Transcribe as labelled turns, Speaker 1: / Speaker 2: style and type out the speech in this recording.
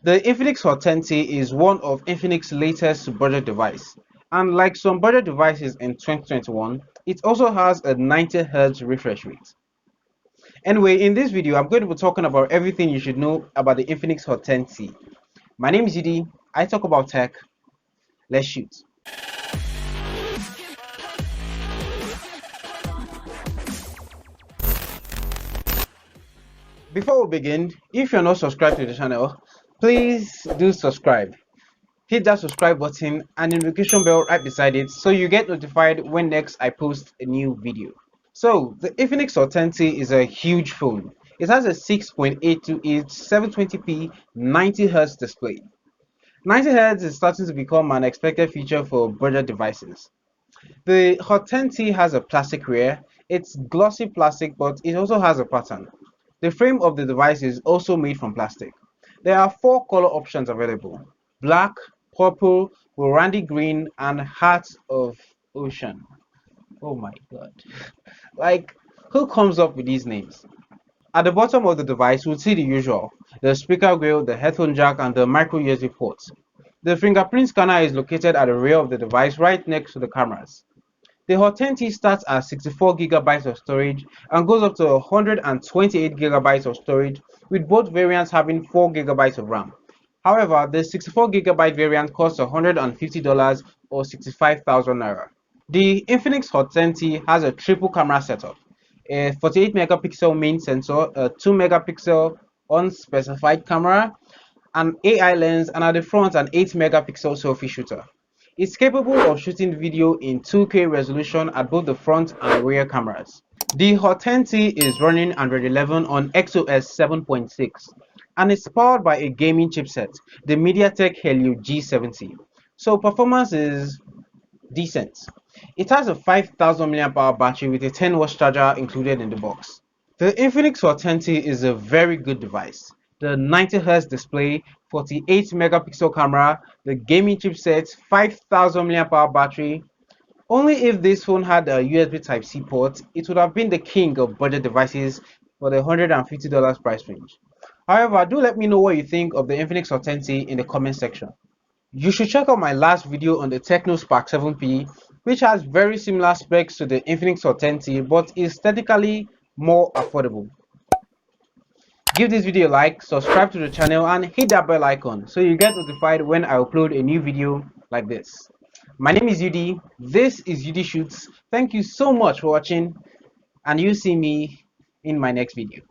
Speaker 1: The Infinix Hot 10T is one of Infinix's latest budget device, and like some budget devices in 2021, it also has a 90Hz refresh rate. Anyway, in this video, I'm going to be talking about everything you should know about the Infinix Hot 10T. My name is Yudi, I talk about tech. Let's shoot. Before we begin, if you're not subscribed to the channel, please do subscribe. Hit that subscribe button and the notification bell right beside it so you get notified when next I post a new video. So, the Infinix Hot 10T is a huge phone. It has a 6.828 720p 90Hz display. 90Hz is starting to become an expected feature for budget devices. The Hot 10T has a plastic rear. It's glossy plastic, but it also has a pattern. The frame of the device is also made from plastic. There are 4 color options available: black, purple, burgundy green, and heart of ocean. Oh my god. Like, who comes up with these names? At the bottom of the device, we'll see the usual: the speaker grill, the headphone jack, and the micro USB port. The fingerprint scanner is located at the rear of the device right next to the cameras. The Hot 10T starts at 64GB of storage and goes up to 128GB of storage, with both variants having 4GB of RAM. However, the 64GB variant costs $150 or 65,000 naira. The Infinix Hot 10T has a triple camera setup: a 48 megapixel main sensor, a 2 megapixel unspecified camera, an AI lens, and at the front an 8 megapixel selfie shooter. It's capable of shooting video in 2K resolution at both the front and rear cameras. The Hot 10T is running Android 11 on XOS 7.6 and is powered by a gaming chipset, the MediaTek Helio G70. So performance is decent. It has a 5000 mAh battery with a 10W charger included in the box. The Infinix Hot 10T is a very good device. The 90Hz display, 48 megapixel camera, the gaming chipset, 5000 mAh battery. Only if this phone had a USB Type-C port, it would have been the king of budget devices for the $150 price range. However, do let me know what you think of the Infinix Hot 10T in the comment section. You should check out my last video on the Tecno Spark 7P, which has very similar specs to the Infinix Hot 10T but is aesthetically more affordable. Give this video a like, subscribe to the channel, and hit that bell icon so you get notified when I upload a new video like this. My name is Yudi, this is Yudi Shoots. Thank you so much for watching, and you'll see me in my next video.